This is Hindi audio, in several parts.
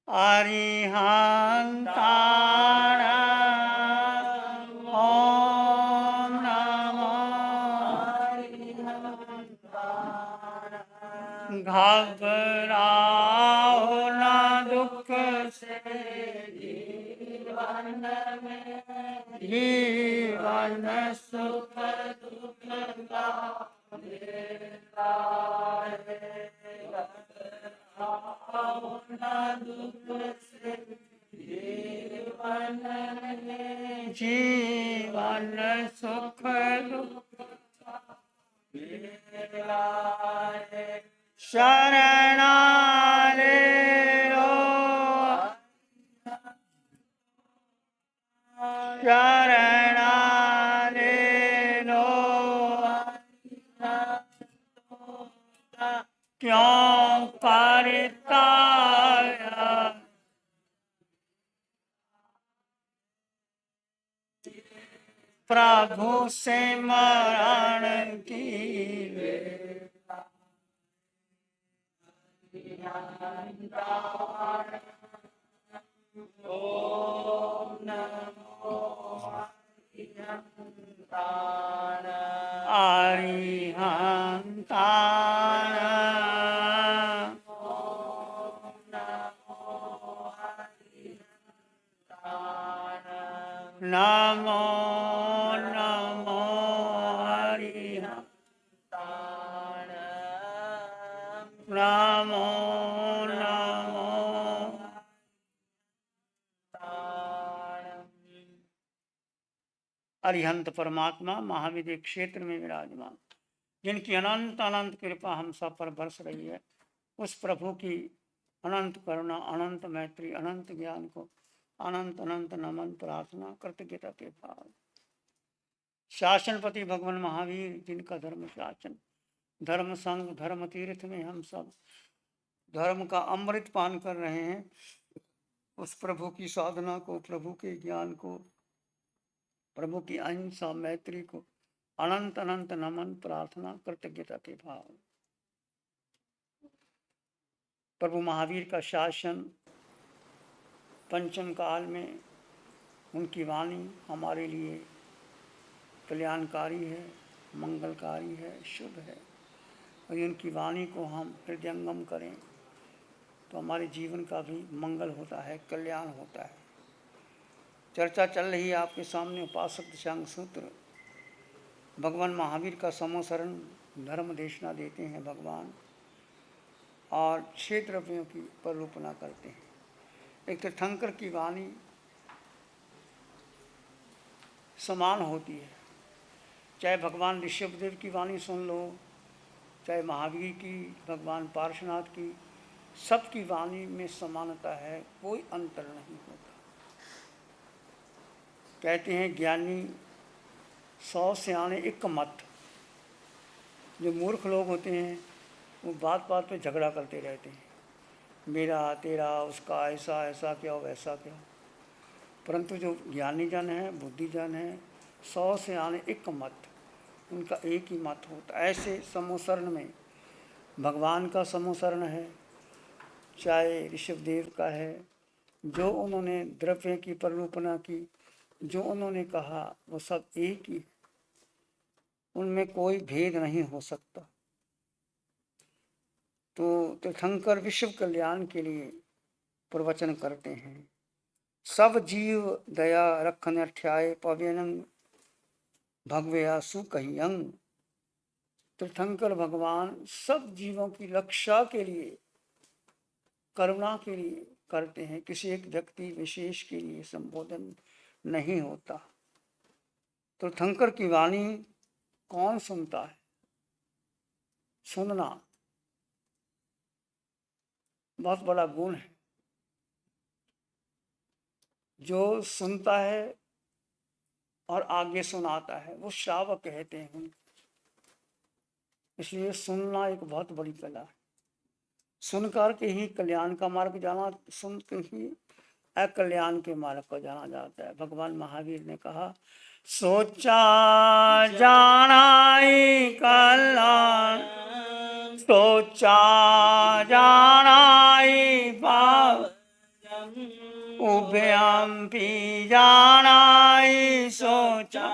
अरिहन्ताणाम् ॐ नमो घबराओ न दुख से जीवन सुख दुख का मेला है। घबराओ न दुख से जीवन सुख दुख का मेला है। शरणाले लो शरणाले लो क्यों करता प्रभु से मरण की ओम नमो अरिहन्ताणाम् नमो नमो हरिहन्ताणाम् नमो नमो अरिहंत परमात्मा महाविद्य क्षेत्र में विराजमान, जिनकी अनंत अनंत कृपा हम सब पर बरस रही है, उस प्रभु की अनंत करुणा, अनंत मैत्री, अनंत ज्ञान को अनंत अनंत नमन प्रार्थना कृतज्ञता के भाव। शासनपति भगवान महावीर, जिनका धर्म शासन, धर्म संग, धर्म तीर्थ में हम सब धर्म का अमृत पान कर रहे हैं, उस प्रभु की साधना को, प्रभु के ज्ञान को, प्रभु की अहिंसा मैत्री को अनंत अनंत नमन प्रार्थना कृतज्ञता के भाव। प्रभु महावीर का शासन पंचम काल में, उनकी वाणी हमारे लिए कल्याणकारी है, मंगलकारी है, शुभ है, और उनकी वाणी को हम हृदयंगम करें तो हमारे जीवन का भी मंगल होता है, कल्याण होता है। चर्चा चल रही है आपके सामने उपासक दशांग सूत्र। भगवान महावीर का समोसरण धर्म देशना देते हैं भगवान, और 6 द्रव्यों की प्ररूपणा करते हैं। एक तीर्थंकर की वाणी समान होती है, चाहे भगवान ऋषभदेव की वाणी सुन लो, चाहे महावीर की, भगवान पार्श्वनाथ की, सबकी वाणी में समानता है, कोई अंतर नहीं होता। कहते हैं ज्ञानी 100 सियाने एक मत। जो मूर्ख लोग होते हैं वो बात बात पे झगड़ा करते रहते हैं, मेरा तेरा, उसका, ऐसा ऐसा क्या, वैसा क्या। परंतु जो ज्ञानी जन है, बुद्धि जन है, 100 सियाने एक मत, उनका एक ही मत होता है। ऐसे समोसरण में भगवान का समोसरण है, चाहे ऋषभदेव का है, जो उन्होंने द्रव्य की प्ररूपणा की, जो उन्होंने कहा, वो सब एक ही, उनमें कोई भेद नहीं हो सकता। तो तीर्थंकर विश्व कल्याण के लिए प्रवचन करते हैं। सब जीव दया रखन अठ्याय पव्यनंग भगवया सुकह्यंग। तीर्थंकर भगवान सब जीवों की रक्षा के लिए, करुणा के लिए करते हैं, किसी एक व्यक्ति विशेष के लिए संबोधन नहीं होता। तो तीर्थंकर की वाणी कौन सुनता है? सुनना बहुत बड़ा गुण है। जो सुनता है और आगे सुनाता है वो श्रावक कहते हैं उनको। इसलिए सुनना एक बहुत बड़ी कला है। सुनकर के ही कल्याण का मार्ग जाना, सुन के ही अकल्याण के मार्ग को जाना जाता है। भगवान महावीर ने कहा, सोचा जानाई कल्याण, सोचा जानाई पाप, उभयम्पि जानायि सोचा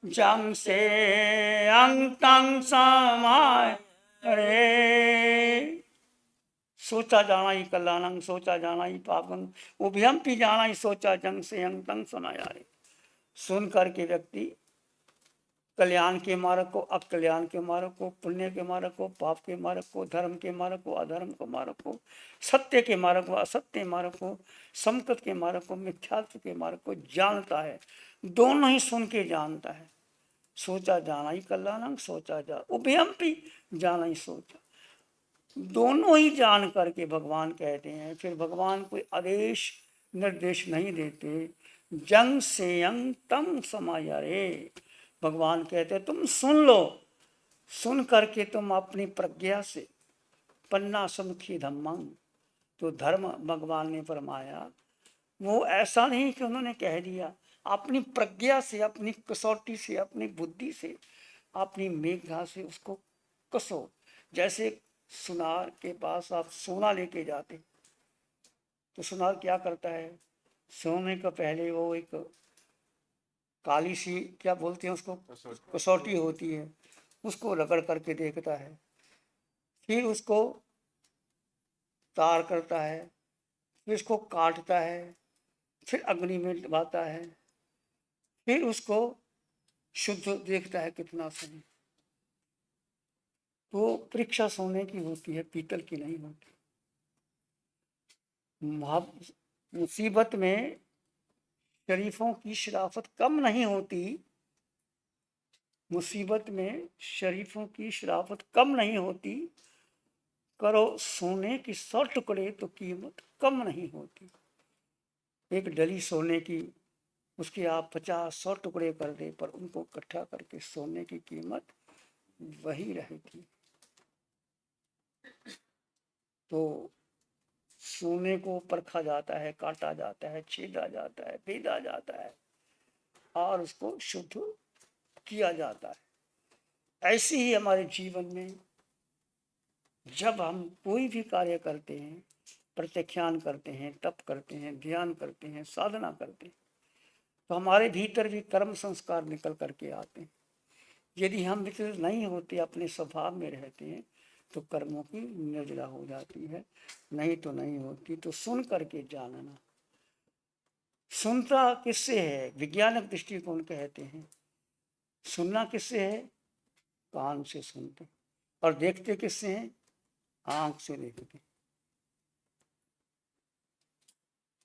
जंग से अंतं समाय रे। सोचा जाना ही कल्याणं, सोचा जाना ही पापं, उभयम्पि जाना ही सोचा जंग से अंतं समाय रे। सुन करके व्यक्ति कल्याण के मार्ग को, अकल्याण के मार्ग को, पुण्य के मार्ग को, पाप के मार्ग को, धर्म के मार्ग को, अधर्म के मार्ग को, सत्य के मार्ग को, असत्य मार्ग को, संकट के मार्ग को, मिथ्यात्व के मार्ग को जानता है। दोनों ही सुन के जानता है। सोचा जाना ही कल्याणं, सोचा जा उभयम्पि जाना ही सोचा, दोनों ही जान करके भगवान कहते हैं। फिर भगवान कोई आदेश निर्देश नहीं देते। जंग से अंग तम समायरे, भगवान कहते तुम सुन लो, सुन करके तुम अपनी प्रज्ञा से पन्ना समुखी धम्मं, तो धर्म भगवान ने फरमाया वो ऐसा नहीं कि उन्होंने कह दिया, अपनी प्रज्ञा से, अपनी कसौटी से, अपनी बुद्धि से, अपनी मेघा से उसको कसो। जैसे सुनार के पास आप सोना लेके जाते तो सुनार क्या करता है, सोने का पहले वो एक काली सी क्या बोलते हैं उसको, कसौटी होती है, उसको रगड़ करके देखता है, फिर उसको तार करता है, फिर उसको काटता है, फिर अग्नि में दबाता है, फिर उसको शुद्ध देखता है कितना सही। तो परीक्षा सोने की होती है, पीतल की नहीं होती। मुसीबत में शरीफों की शराफत कम नहीं होती, मुसीबत में शरीफों की शराफत कम नहीं होती, करो सोने की 100 टुकड़े तो कीमत कम नहीं होती। एक डली सोने की, उसके आप 50-100 टुकड़े कर दे, पर उनको इकट्ठा करके सोने की कीमत वही रहेगी। तो सोने को परखा जाता है, काटा जाता है, छेदा जाता है, भेदा जाता है और उसको शुद्ध किया जाता है। ऐसे ही हमारे जीवन में जब हम कोई भी कार्य करते हैं, प्रत्याख्यान करते हैं, तप करते हैं, ध्यान करते हैं, साधना करते हैं, तो हमारे भीतर भी कर्म संस्कार निकल करके आते हैं। यदि हम विचलित नहीं होते, अपने स्वभाव में रहते हैं, तो कर्मों की निर्जला हो जाती है, नहीं तो नहीं होती। तो सुन करके जानना। सुनता किससे है, विज्ञानक दृष्टिकोण कहते हैं। सुनना किससे है, कान से सुनते, और देखते किससे हैं, आंख से देखते।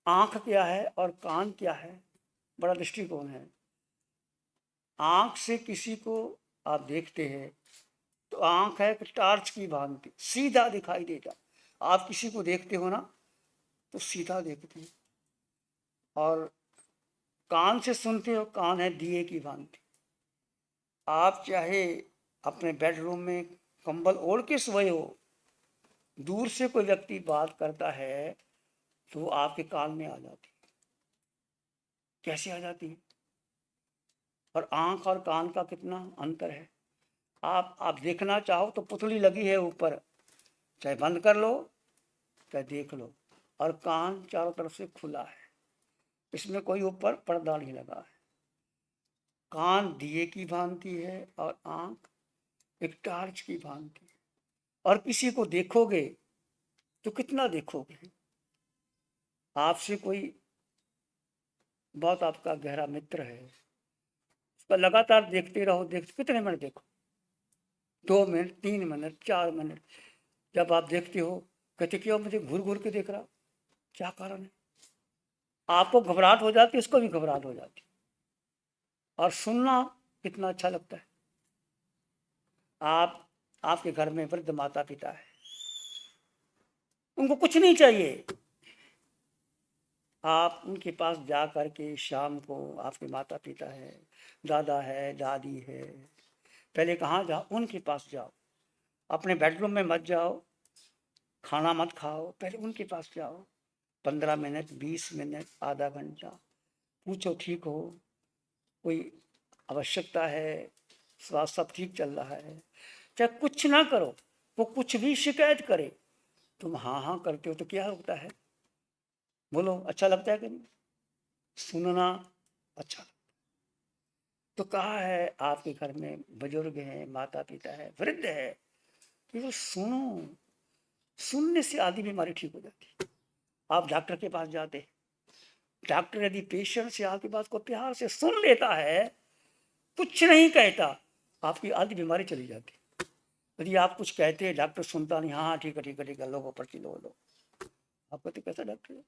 आंख क्या है और कान क्या है, बड़ा दृष्टिकोण है। आंख से किसी को आप देखते हैं तो आंख है कि टार्च की भांति सीधा दिखाई देता। आप किसी को देखते हो ना तो सीधा देखते हैं। और कान से सुनते हो, कान है दिए की भांति। आप चाहे अपने बेडरूम में कंबल ओढ़ के सोए हो, दूर से कोई व्यक्ति बात करता है तो आपके कान में आ जाती। कैसे आ जाती है? और आंख और कान का कितना अंतर है। आप देखना चाहो तो पुतली लगी है ऊपर, चाहे बंद कर लो चाहे देख लो, और कान चारों तरफ से खुला है, इसमें कोई ऊपर पर्दा नहीं लगा है। कान दिए की भांति है और आंख एक टार्च की भांति है। और किसी को देखोगे तो कितना देखोगे। आपसे कोई बहुत आपका गहरा मित्र है, उसका लगातार देखते रहो, कितने मिनट देखो, 2 मिनट, 3 मिनट, 4 मिनट। जब आप देखते हो कहते क्यों मुझे घूर घूर के देख रहा, क्या कारण है? आपको घबराहट हो जाती, उसको भी घबराहट हो जाती। और सुनना कितना अच्छा लगता है। आपके घर में वृद्ध माता पिता है, उनको कुछ नहीं चाहिए, आप उनके पास जा कर के शाम को, आपके माता पिता है, दादा है, दादी है, पहले कहाँ जाओ, उनके पास जाओ। अपने बेडरूम में मत जाओ, खाना मत खाओ, पहले उनके पास जाओ। 15 मिनट, 20 मिनट, आधा घंटा, पूछो ठीक हो, कोई आवश्यकता है, स्वास्थ्य सब ठीक चल रहा है। चाहे कुछ ना करो, वो कुछ भी शिकायत करे, तुम हाँ हाँ करते हो तो क्या होता है, बोलो अच्छा लगता है कि नहीं? सुनना अच्छा। तो कहा है आपके घर में बुजुर्ग हैं, माता पिता है, वृद्ध है, कि वो सुनो, सुनने से आधी बीमारी ठीक हो जाती है। आप डॉक्टर के पास जाते, डॉक्टर यदि पेशेंट से आपकी बात को प्यार से सुन लेता है, कुछ नहीं कहता, आपकी आधी बीमारी चली जाती। यदि आप कुछ कहते हैं, डॉक्टर सुनता नहीं, हाँ ठीक है ठीक है ठीक है, लो पर्ची लो लो, आप कहते कैसा डॉक्टर है,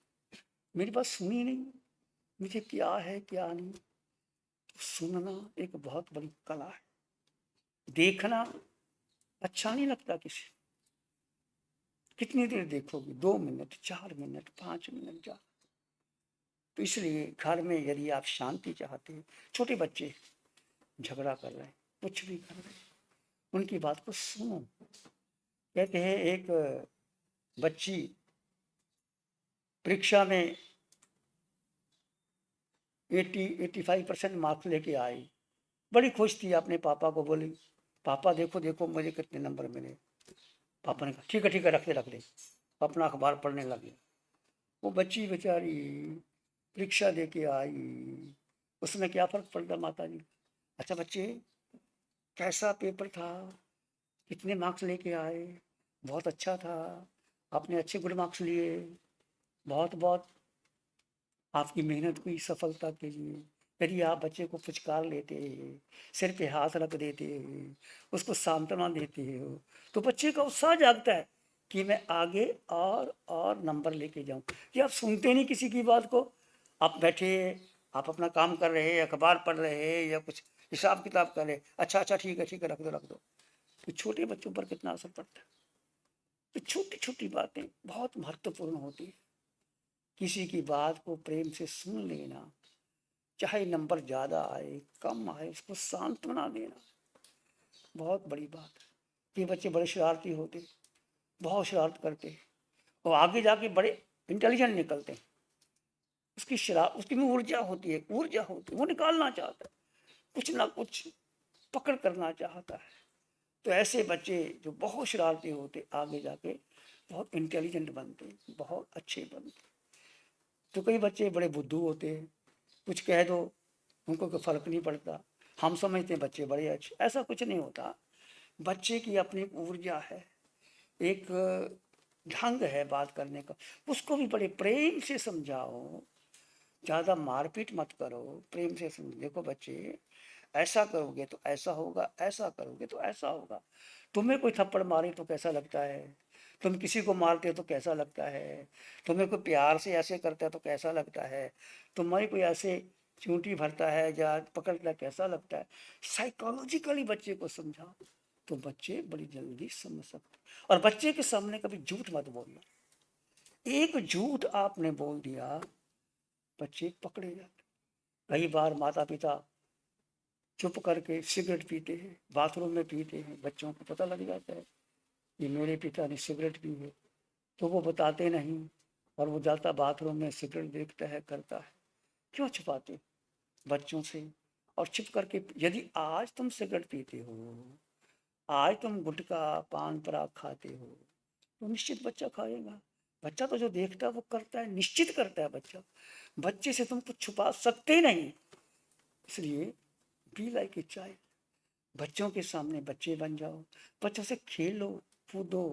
मेरी बात सुनी नहीं, मुझे क्या है क्या नहीं। तो सुनना एक बहुत बड़ी कला है। देखना अच्छा नहीं लगता किसी, कितनी देर देखोगे, 2 मिनट 4 मिनट 5 मिनट जा। तो इसलिए घर में यदि आप शांति चाहते हैं, छोटे बच्चे झगड़ा कर रहे हैं, कुछ भी कर रहे हैं, उनकी बात को सुनो। कहते हैं एक बच्ची परीक्षा में 85% मार्क्स लेके आई, बड़ी खुश थी, अपने पापा को बोली, पापा देखो देखो मुझे कितने नंबर मिले। पापा ने कहा ठीक है रख दे, अपना अखबार पढ़ने लगे। वो बच्ची बेचारी परीक्षा दे के आई, उसमें क्या फर्क पड़ता माता जी। अच्छा बच्चे, कैसा पेपर था, कितने मार्क्स लेके आए? बहुत अच्छा था, आपने अच्छे गुड मार्क्स लिए, बहुत बहुत आपकी मेहनत की सफलता के लिए। यदि आप बच्चे को पुचकार लेते, सिर पे हाथ रख देते, उसको सांत्वना देते हो, तो बच्चे का उत्साह जागता है कि मैं आगे और नंबर लेके जाऊं। कि आप सुनते नहीं किसी की बात को, आप बैठे, आप अपना काम कर रहे, अखबार पढ़ रहे या कुछ हिसाब किताब कर रहे, अच्छा ठीक है रख दो। तो छोटे बच्चों पर कितना असर पड़ता है। तो छोटी छोटी बातें बहुत महत्वपूर्ण होती है। किसी की बात को प्रेम से सुन लेना, चाहे नंबर ज़्यादा आए कम आए, उसको सांत्वना देना बहुत बड़ी बात है। कि बच्चे बड़े शरारती होते, बहुत शरारत करते, और आगे जाके बड़े इंटेलिजेंट निकलते हैं। उसकी में ऊर्जा होती है, वो निकालना चाहता है, कुछ ना कुछ पकड़ करना चाहता है। तो ऐसे बच्चे जो बहुत शरारती होते, आगे जाके बहुत इंटेलिजेंट बनते, बहुत अच्छे बनते। तो कई बच्चे बड़े बुद्धू होते हैं, कुछ कह दो उनको कोई फर्क नहीं पड़ता, हम समझते हैं बच्चे बड़े अच्छे, ऐसा कुछ नहीं होता। बच्चे की अपनी एक ऊर्जा है, एक ढंग है बात करने का, उसको भी बड़े प्रेम से समझाओ, ज़्यादा मारपीट मत करो, प्रेम से समझो। देखो बच्चे, ऐसा करोगे तो ऐसा होगा, ऐसा करोगे तो ऐसा होगा। तुम्हें कोई थप्पड़ मारे तो कैसा लगता है, तुम किसी को मारते हो तो कैसा लगता है, तुम्हें कोई प्यार से ऐसे करता है तो कैसा लगता है, तुम्हें कोई ऐसे चूंटी भरता है या पकड़ता है कैसा लगता है। साइकोलॉजिकली बच्चे को समझाओ तो बच्चे बड़ी जल्दी समझ सकते। और बच्चे के सामने कभी झूठ मत बोलना, एक झूठ आपने बोल दिया बच्चे पकड़े जाते। कई बार माता पिता चुप करके सिगरेट पीते हैं, बाथरूम में पीते हैं, बच्चों को पता लग जाता है कि मेरे पिता ने सिगरेट पी है, तो वो बताते नहीं, और वो जाता बाथरूम में सिगरेट देखता है, करता है। क्यों छुपाते बच्चों से? और छिप करके, यदि आज तुम सिगरेट पीते हो, आज तुम गुटखा पान पराग खाते हो, तो निश्चित बच्चा खाएगा। बच्चा तो जो देखता है वो करता है, निश्चित करता है बच्चा। बच्चे से तुम कुछ छुपा सकते नहीं। इसलिए बी लाइक ए चाइल्ड, बच्चों के सामने बच्चे बन जाओ, बच्चों से खेलो कूदो,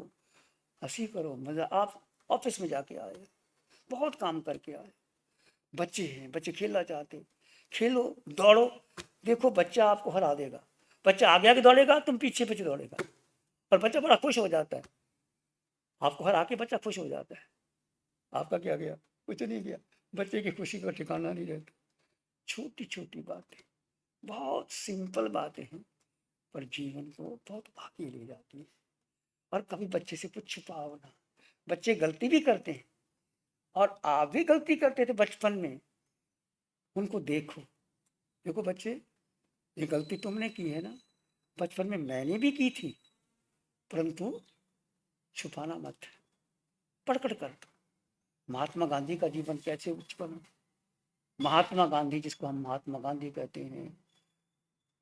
हंसी करो, मजा। आप ऑफिस में जाके आए, बहुत काम करके आए, बच्चे हैं, बच्चे खेलना चाहते, खेलो, दौड़ो, देखो बच्चा आपको हरा देगा। बच्चा आगे आगे दौड़ेगा, तुम पीछे पीछे दौड़ेगा, और बच्चा बड़ा खुश हो जाता है, आपको हरा के बच्चा खुश हो जाता है। आपका क्या गया? कुछ नहीं गया। बच्चे की खुशी का ठिकाना नहीं रहता। छोटी छोटी बातें, बहुत सिंपल बातें हैं, पर जीवन को बहुत आगे ले जाती है। और कभी बच्चे से कुछ छुपाओ ना। बच्चे गलती भी करते हैं, और आप भी गलती करते थे बचपन में, उनको देखो, देखो बच्चे, ये गलती तुमने की है ना, बचपन में मैंने भी की थी, परंतु छुपाना मत, पढ़कर कर दो। महात्मा गांधी का जीवन कैसे उच्च बना। महात्मा गांधी, जिसको हम महात्मा गांधी कहते हैं,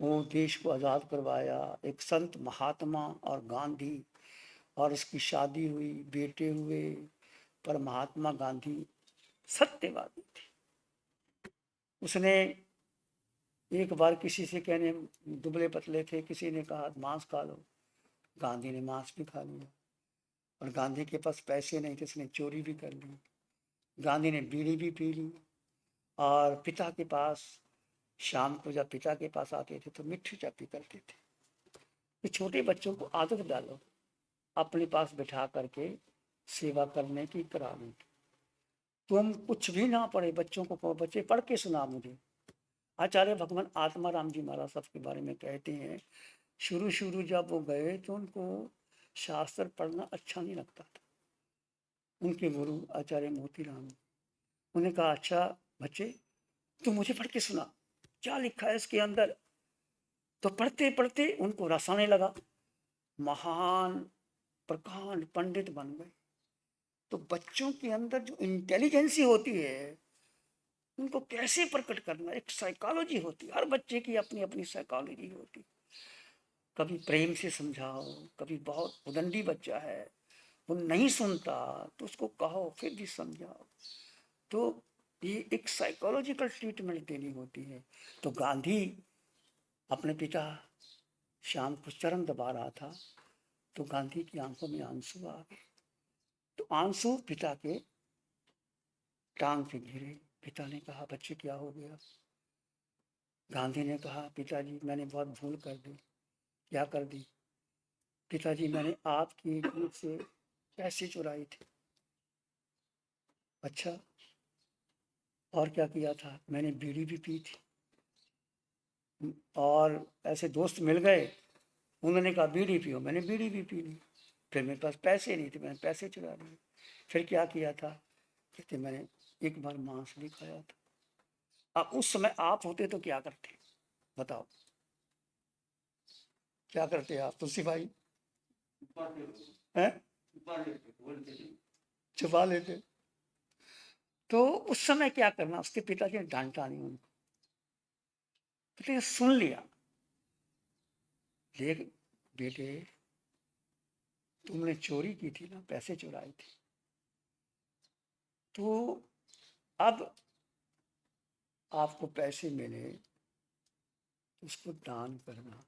वो देश को आज़ाद करवाया, एक संत महात्मा और गांधी, और उसकी शादी हुई, बेटे हुए, पर महात्मा गांधी सत्यवादी थी। उसने एक बार किसी से कहने, दुबले पतले थे, किसी ने कहा मांस खा लो, गांधी ने मांस भी खा लिया। और गांधी के पास पैसे नहीं थे, उसने चोरी भी कर ली। गांधी ने बीड़ी भी पी ली। और पिता के पास, शाम को जब पिता के पास आते थे तो मिट्टी चापी करते थे। कि छोटे बच्चों को आदत डालो, अपने पास बिठा करके सेवा करने की, कराने की। तुम कुछ भी ना पढ़े, बच्चों को कहो बच्चे पढ़ के सुना मुझे। आचार्य भगवान आत्मा राम जी महाराज साहब के बारे में कहते हैं, शुरू शुरू जब वो गए तो उनको शास्त्र पढ़ना अच्छा नहीं लगता था। उनके गुरु आचार्य मोतीराम, उन्हें कहा अच्छा बच्चे तुम मुझे पढ़ के सुना, क्या लिखा है इसके अंदर। तो पढ़ते पढ़ते उनको रस आने लगा, महान प्रकांड पंडित बन गए। तो बच्चों के अंदर जो इंटेलिजेंसी होती है उनको कैसे प्रकट करना, एक साइकोलॉजी होती है, हर बच्चे की अपनी अपनी साइकोलॉजी होती। कभी प्रेम से समझाओ, कभी बहुत उदंडी बच्चा है वो नहीं सुनता तो उसको कहो, फिर भी समझाओ। तो ये एक साइकोलॉजिकल ट्रीटमेंट देनी होती है। तो गांधी अपने पिता शाम को चरण दबा रहा था तो गांधी की आंखों में आंसू आ गए। तो आंसू पिता के टांग पे गिरे। पिता ने कहा बच्चे क्या हो गया। गांधी ने कहा पिताजी मैंने बहुत भूल कर दी। क्या कर दी। पिताजी मैंने आपकी जेब से पैसे चुराए थे। अच्छा और क्या किया था। मैंने बीड़ी भी पी थी और ऐसे दोस्त मिल गए, उन्होंने कहा बीड़ी पियो, मैंने बीड़ी भी पी ली। फिर मेरे पास पैसे नहीं थे, मैंने पैसे चुरा लिए। फिर क्या किया था। कहते मैंने एक बार मांस भी खाया था। अब उस समय आप होते तो क्या करते, बताओ क्या करते आप तुलसी भाई। हैं छुपा लेते। तो उस समय क्या करना, उसके पिताजी ने डांटा नहीं उनको, पिता सुन लिया। देख बेटे तुमने चोरी की थी ना, पैसे चुराए थे, तो अब आपको पैसे मिले तो उसको दान करना।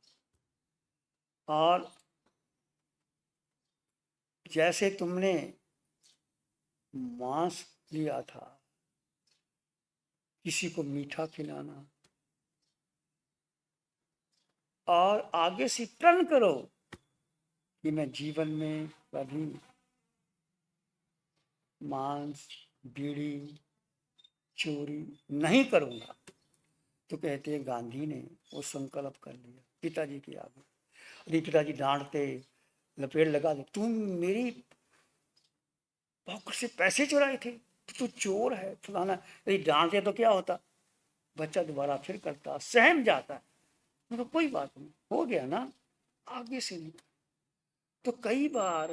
और जैसे तुमने मांस लिया था, किसी को मीठा खिलाना। और आगे से प्रण करो कि मैं जीवन में कभी मांस, बीड़ी, चोरी नहीं करूंगा। तो कहते हैं गांधी ने वो संकल्प कर लिया पिताजी के आगे। अरे पिताजी डांटते, लपेट लगा दे, तुम मेरी पॉकेट से पैसे चुराए थे तो तू चोर है फलाना। यदि डांटते तो क्या होता, बच्चा दोबारा फिर करता, सहम जाता है। तो कोई बात नहीं, हो गया ना, आगे से नहीं। तो कई बार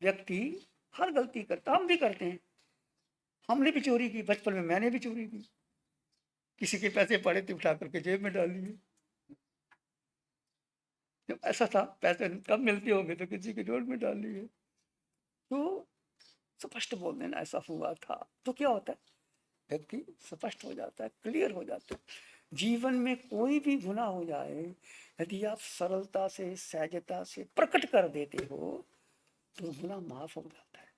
व्यक्ति हर गलती करता, हम भी करते हैं। हमने भी चोरी की, बचपन में मैंने भी चोरी की। किसी के पैसे पड़े थे उठा करके जेब में डाल लिए। जब ऐसा था पैसे कब मिलते होंगे तो किसी के जेब में डाल लिए। तो स्पष्ट बोल देना ऐसा हुआ था, तो क्या होता है, व्यक्ति स्पष्ट हो जाता है, क्लियर हो जाता है। जीवन में कोई भी गुनाह हो जाए, यदि आप सरलता से, सहजता से प्रकट कर देते हो तो गुनाह माफ हो जाता है।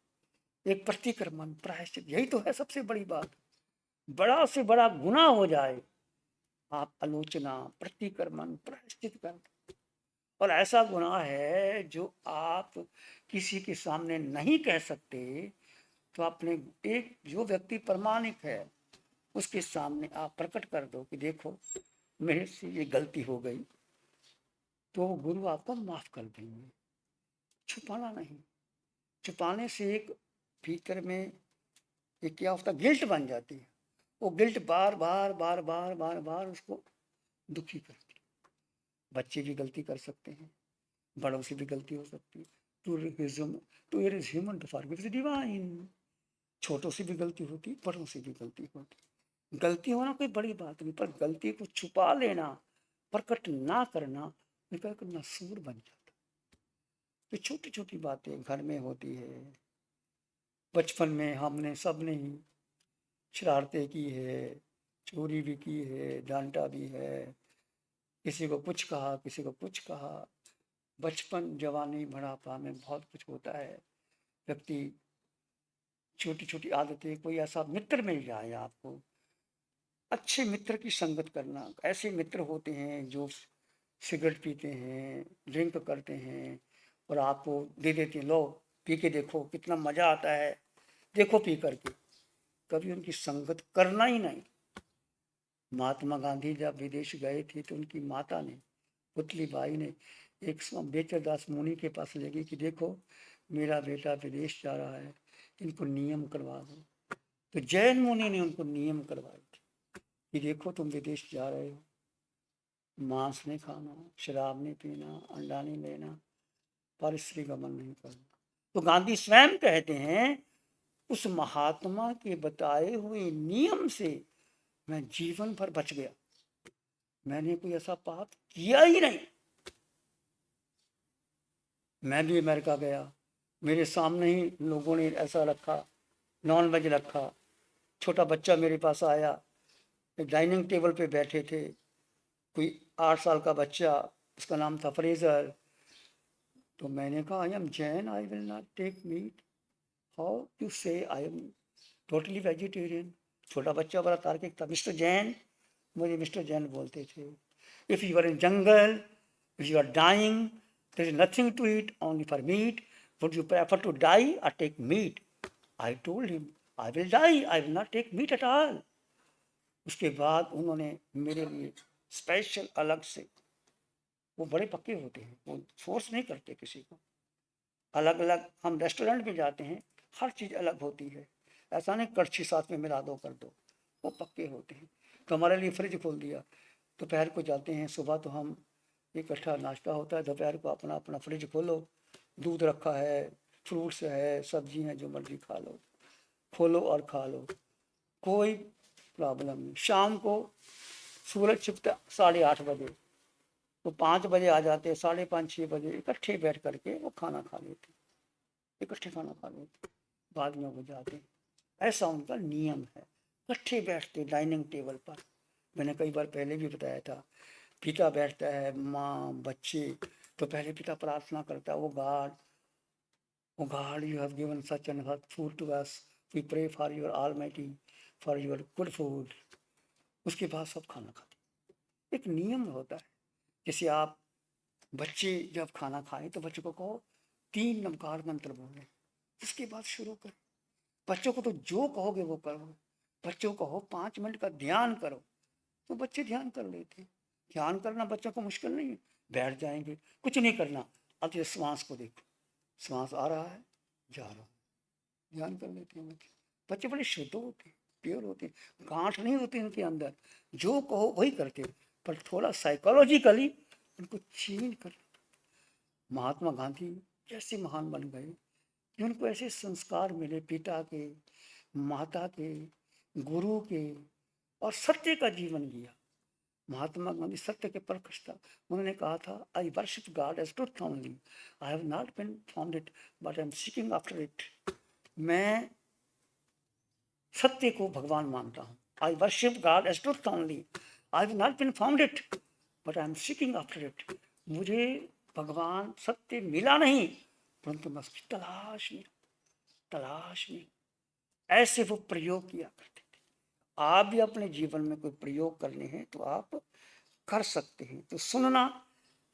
एक प्रतिक्रमण, प्रायश्चित, यही तो है सबसे बड़ी बात। बड़ा से बड़ा गुनाह हो जाए, आप आलोचना, प्रतिक्रमण, प्रायश्चित कर। और ऐसा गुनाह है जो आप किसी के सामने नहीं कह सकते, तो अपने एक जो व्यक्ति प्रमाणिक है उसके सामने आप प्रकट कर दो कि देखो मेरे से ये गलती हो गई, तो गुरु आपको माफ कर देंगे। छुपाना नहीं, छुपाने से एक भीतर में एक क्या होता है, गिल्ट बन जाती है। वो गिल्ट बार बार बार बार बार बार उसको दुखी करती है। बच्चे भी गलती कर सकते हैं, बड़ों से भी गलती हो सकती है। To it is human to forgive the divine. छोटों से भी गलती होती, बड़ों से भी गलती होती। गलती होना कोई बड़ी बात नहीं, पर गलती को छुपा लेना, प्रकट ना करना, नसूर बन जाता। तो छोटी छोटी बातें घर में होती है, बचपन में हमने सबने ही शरारतें की है, चोरी भी की है, डांटा भी है, किसी को कुछ कहा, किसी को कुछ कहा। बचपन, जवानी, बुढ़ापा में बहुत कुछ होता है। व्यक्ति छोटी छोटी आदतें, कोई ऐसा मित्र मिल जाए आपको, अच्छे मित्र की संगत करना। ऐसे मित्र होते हैं जो सिगरेट पीते हैं, ड्रिंक करते हैं और आपको दे देते हैं, लो पी के देखो कितना मजा आता है, देखो पी करके। कभी उनकी संगत करना ही नहीं। महात्मा गांधी जब विदेश गए थे तो उनकी माता ने, पुतली बाई ने, एक बेचरदास मुनि के पास ले गई कि देखो मेरा बेटा विदेश जा रहा है, इनको नियम करवा दो। तो जैन मुनि ने उनको नियम करवाए थे कि देखो तुम विदेश जा रहे हो, मांस नहीं खाना, शराब नहीं पीना, अंडा नहीं लेना, पर स्त्री गमन नहीं करना। तो गांधी स्वयं कहते हैं उस महात्मा के बताए हुए नियम से मैं जीवन भर बच गया, मैंने कोई ऐसा पाप किया ही नहीं। मैं भी अमेरिका गया, मेरे सामने ही लोगों ने ऐसा रखा, नॉन वेज रखा। छोटा बच्चा मेरे पास आया, डाइनिंग टेबल पे बैठे थे, कोई 8 साल का बच्चा, उसका नाम था फ्रेजर। तो मैंने कहा I am Jain, I will not take meat. How you say I am totally vegetarian. छोटा बच्चा बड़ा तार्किक था। मिस्टर जैन, मुझे मिस्टर जैन बोलते थे। If you are in jungle, if you are dying, there is nothing to eat only for meat, would you prefer to die और take meat? I told him I will die, I will not take meat at all. उसके बाद उन्होंने मेरे लिए स्पेशल अलग से, वो बड़े पक्के होते हैं, वो फोर्स नहीं करते किसी को। अलग अलग हम रेस्टोरेंट में जाते हैं, हर चीज़ अलग होती है, ऐसा नहीं कड़छी साथ में मिला दो कर दो, वो पक्के होते हैं। तो हमारे लिए फ्रिज खोल दिया। दोपहर को जाते हैं, सुबह तो हम इकट्ठा नाश्ता होता है, दोपहर को अपना अपना फ्रिज खोलो, दूध रखा है, फ्रूट्स है, सब्जी है, जो मर्जी खा लो, खोलो और खा लो, कोई प्रॉब्लम नहीं। शाम को सूरज छिपता 8:30 बजे, तो 5 बजे आ जाते, 5:30 6 बजे इकट्ठे बैठ करके वो खाना खा लेते, इकट्ठे खाना खा लेते, बाद में वो जाते। ऐसा उनका नियम है, इकट्ठे बैठते डाइनिंग टेबल पर। मैंने कई बार पहले भी बताया था, पिता बैठता है, माँ, बच्चे, तो पहले पिता प्रार्थना करता है, O God you have given such and hurt food to us, we pray for your almighty, for your good food. उसके बाद सब खाना खाते। एक नियम होता है। जैसे आप बच्चे जब खाना खाएं तो बच्चों को कहो 3 नमकार मंत्र बोलें, उसके बाद शुरू करें। बच्चों को तो जो कहोगे वो करो। बच्चों को कहो 5 मिनट का ध्यान करो, तो बच्चे ध्यान कर लेते हैं। ध्यान करना बच्चों को मुश्किल नहीं है, बैठ जाएंगे, कुछ नहीं करना। अब ये श्वास को देखो, श्वास आ रहा है, जा रहा है, ध्यान कर लेते हैं बच्चे। बच्चे बड़े शुद्ध होते हैं, प्योर होते हैं, गांठ नहीं होती इनके अंदर, जो कहो वही करते हैं। पर थोड़ा साइकोलॉजिकली उनको चेंज कर। महात्मा गांधी कैसे महान बन गए कि उनको ऐसे संस्कार मिले, पिता के, माता के, गुरु के, और सत्य का जीवन जिया। महात्मा गांधी सत्य के परखच था। उन्होंने कहा था I worship God as truth only, I have not been found it but I am seeking after it. मैं सत्य को भगवान मानता हूँ। I worship God as truth only, I have not been found it but I am seeking after it. मुझे भगवान सत्य मिला नहीं, परंतु मैं उसकी तलाश में। ऐसे वो प्रयोग किया करते थे। आप भी अपने जीवन में कोई प्रयोग करने हैं तो आप कर सकते हैं। तो सुनना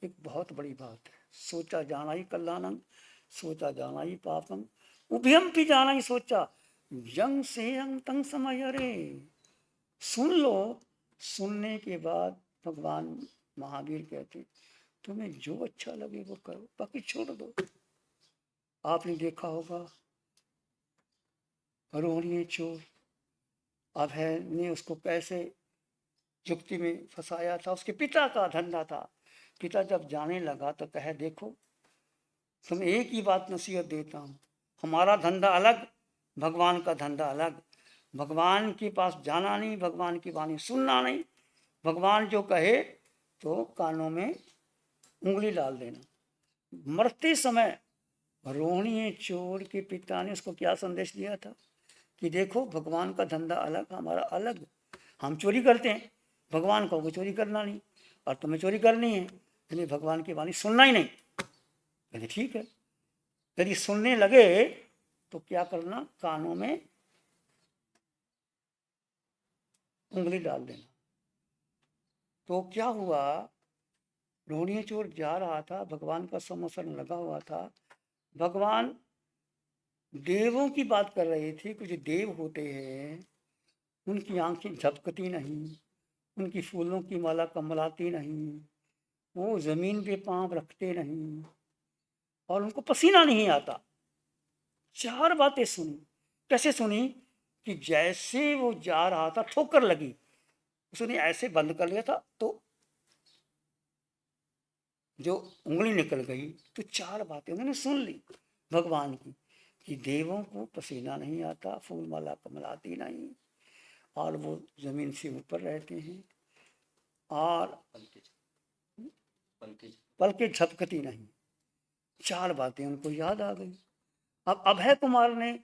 एक बहुत बड़ी बात है। सोचा जाना ही कल्याणम, सोचा जाना ही पापम, उभयम भी जाना ही सोचा, जंग से अंग तंग समय रे। सुन लो, सुनने के बाद भगवान महावीर कहते तुम्हें जो अच्छा लगे वो करो, बाकी छोड़ दो। आपने देखा होगा रोहिणी चोर, अभय ने उसको कैसे युक्ति में फंसाया था। उसके पिता का धंधा था। पिता जब जाने लगा तो कहे देखो तुम एक ही बात नसीहत देता हूँ, हमारा धंधा अलग, भगवान का धंधा अलग। भगवान के पास जाना नहीं, भगवान की वाणी सुनना नहीं, भगवान जो कहे तो कानों में उंगली डाल देना। मरते समय रोहिणी चोर के पिता ने उसको क्या संदेश दिया था कि देखो भगवान का धंधा अलग, हमारा अलग। हम चोरी करते हैं, भगवान को चोरी करना नहीं, और तुम्हें चोरी करनी है, यानी भगवान की वाणी सुनना ही नहीं। कहते ठीक है, यदि सुनने लगे तो क्या करना, कानों में उंगली डाल देना। तो क्या हुआ, रोहिणी चोर जा रहा था, भगवान का समोसन लगा हुआ था। भगवान देवों की बात कर रहे थे। कुछ देव होते हैं, उनकी आंखें झपकती नहीं, उनकी फूलों की माला कमलाती नहीं, वो जमीन पे पांव रखते नहीं, और उनको पसीना नहीं आता। चार बातें सुनी। कैसे सुनी कि जैसे वो जा रहा था ठोकर लगी, उसने ऐसे बंद कर लिया था तो जो उंगली निकल गई। तो चार बातें उन्होंने सुन ली भगवान की, कि देवों को पसीना नहीं आता, फूल माला कमलाती नहीं, और वो जमीन से ऊपर रहते हैं, और पलके झपकती नहीं। चार बातें उनको याद आ गई। अब अभय कुमार ने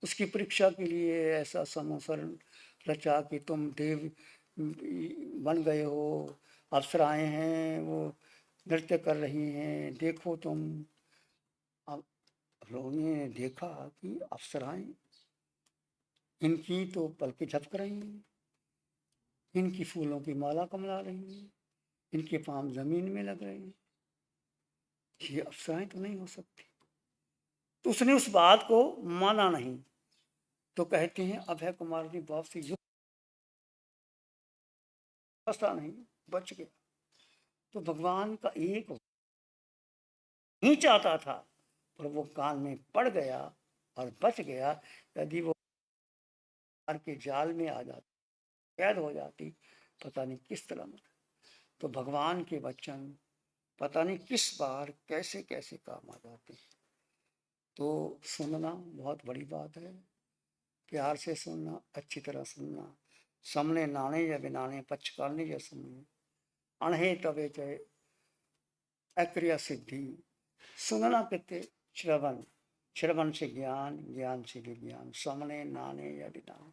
उसकी परीक्षा के लिए ऐसा समोसन रचा कि तुम देव बन गए हो, अप्सराएं हैं वो नृत्य कर रही हैं, देखो तुम। अब रोहिणी ने देखा कि अप्सराएं, इनकी तो पलकें झपक रही हैं, इनकी फूलों की माला कमला रही है, इनके पांव जमीन में लग रहे हैं, ये अप्सराएं तो नहीं हो सकती। तो उसने उस बात को माना नहीं। तो कहते हैं अभय कुमार ने बहुत सी युक्ति नहीं, बच गया। तो भगवान का एक नहीं चाहता था, पर वो कान में पड़ गया और बच गया। यदि वो के जाल में आ जाती, कैद हो जाती, पता नहीं किस तरह मर। तो भगवान के वचन पता नहीं किस बार कैसे कैसे काम आ जाते हैं। तो सुनना बहुत बड़ी बात है, प्यार से सुनना, अच्छी तरह सुनना, सामने नाने या बिनाने पचकाने या सुनने, अणहे तवे चाहे अक्रिया सिद्धि। सुनना कहते श्रवण, श्रवण से ज्ञान, ज्ञान से विज्ञान, सामने नाने या बिनाने।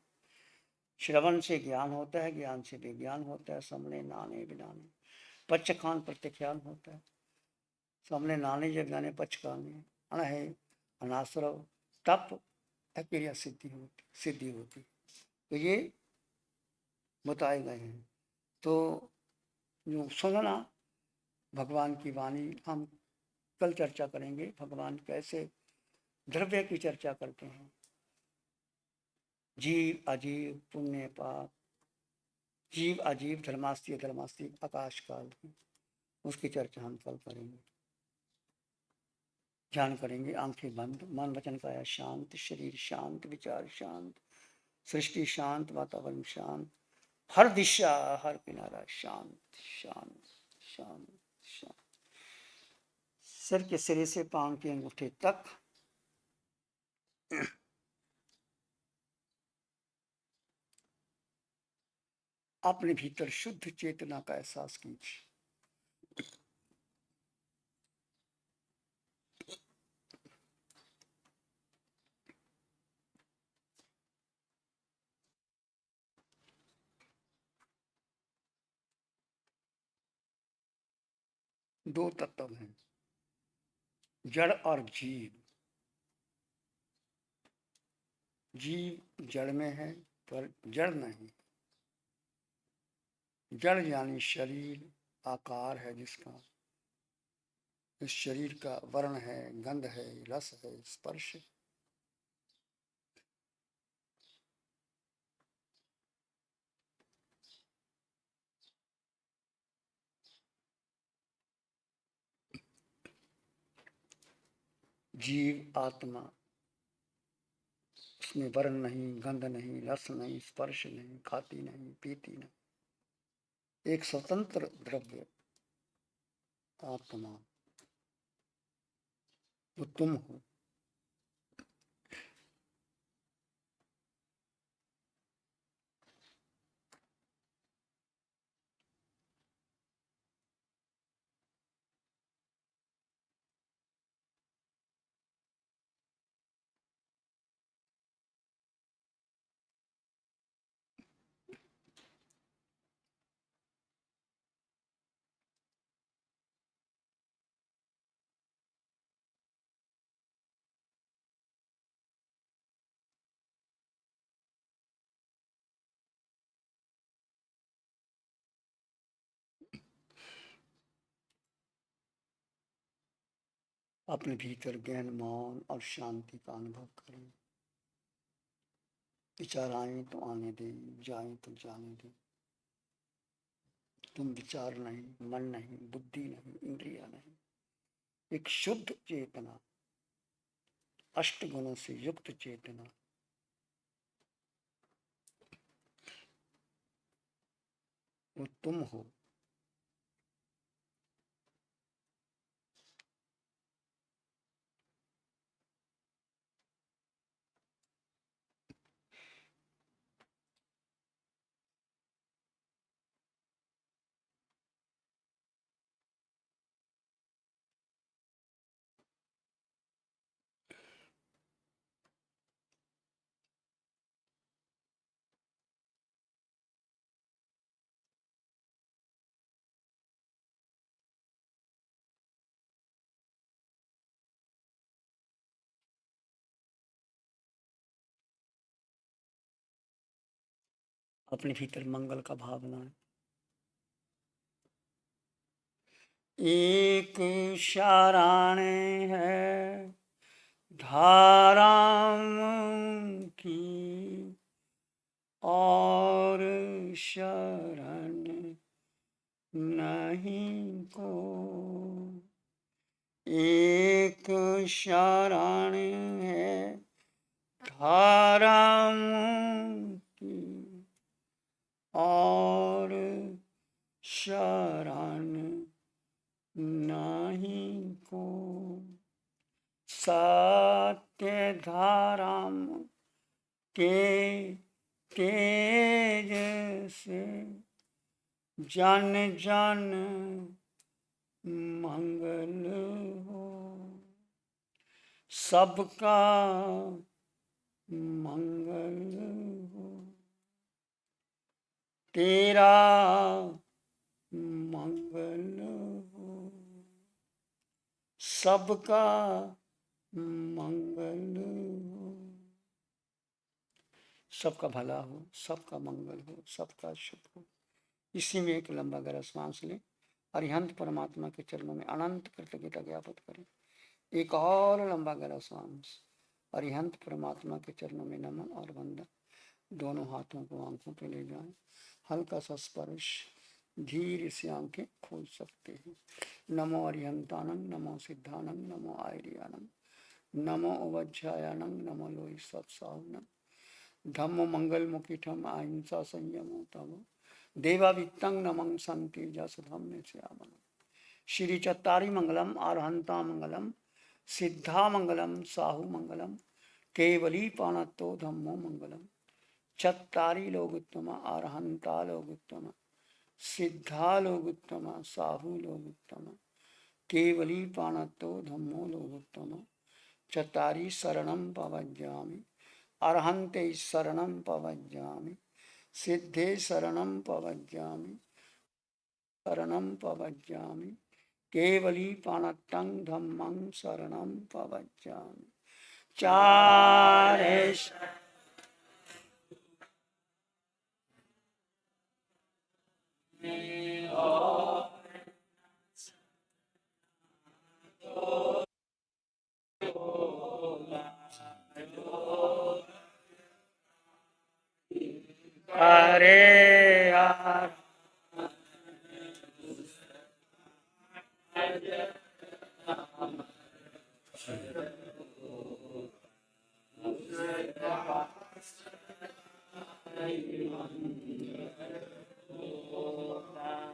श्रवण से ज्ञान होता है, ज्ञान से विज्ञान होता है, सामने नाने बिनाने। पचखान प्रत्यख्यान होता है, सामने नाने या बिनाने पचकाने, अणहे अनाश्रव, तप अक्रिया सिद्धि होती। तो ये बताए गए हैं। तो जो सुनना, भगवान की वाणी हम कल चर्चा करेंगे, भगवान कैसे द्रव्य की चर्चा करते हैं, जीव अजीव पुण्य पाप, जीव अजीव धर्मास्ती अधर्मास्ती आकाश काल की, उसकी चर्चा हम कल करेंगे, ध्यान करेंगे। आंखें बंद, मन वचन काया शांत, शरीर शांत, विचार शांत, सृष्टि शांत, वातावरण शांत, हर दिशा हर किनारा शांत शांत शांत शांत। सिर के सिरे से पांव के अंगूठे तक अपने भीतर शुद्ध चेतना का एहसास कीजिए। दो तत्व हैं, जड़ और जीव। जीव जड़ में है, पर जड़ नहीं। जड़ यानी शरीर, आकार है जिसका, इस शरीर का वर्ण है, गंध है, रस है, स्पर्श है। जीव आत्मा, उसमें वर्ण नहीं, गंध नहीं, रस नहीं, स्पर्श नहीं, खाती नहीं, पीती नहीं, एक स्वतंत्र द्रव्य आत्मा, वो तुम हो। अपने भीतर गहन मौन और शांति का अनुभव करें। विचार आए तो आने दें, जाए तो जाने दें। तुम विचार नहीं, मन नहीं, बुद्धि नहीं, इंद्रिया नहीं, एक शुद्ध चेतना, अष्ट गुणों से युक्त चेतना, वो तुम हो। अपने भीतर मंगल का भाव बनाएं। एक शाराणे है धाराम की, और शरण नहीं को। एक शरण है धाराम की, और शरण नहीं को। सत्य धाराम के तेज से जन जन मंगल हो। सबका मंगल हो, तेरा मंगल हो। सबका मंगल हो, सबका भला हो, सबका मंगल हो, सबका शुभ हो। इसी में एक लंबा गहरा श्वास लें। अरिहंत परमात्मा के चरणों में अनंत कृतज्ञता ज्ञापित करें। एक और लंबा गहरा श्वास। अरिहंत परमात्मा के चरणों में नमन और वंदन। दोनों हाथों को आंखों पे ले जाएं। हल्का सा स्पर्श, धीरे से आंखें खोल सकते हैं। नमो अरिहंतानंद, नमो सिद्धानंद, नमो आयरियानंद, नमो उवज्जायानंद, नमो लोहि सत्साहुनंद, धम्मो मंगल मुखिठम अहिंसा संयमो तमो देवावित्तं नमं संति जस धम्मे श्यामन। श्री चत्तारी मंगलम, अरहंता मंगलम, सिद्धा मंगलम, साहु मंगलम, केवली पाणत्तो धम्मो मंगलम। चत्तारी लोगुत्तम, अरहंता लोगुत्तम, सिद्धा लोगुत्तम, साहु लोगुत्तम, केवली पाणत्तो धम्मो लोगुत्तम। चत्तारी शरणं पवज्जामि, अरहन्ते शरणं पवज्जामि, सिद्धे शरणं पवज्जामि, शरणं पवज्जामि, केवली पाणत्तं धम्मं शरणं पवज्जामि। चारे हरे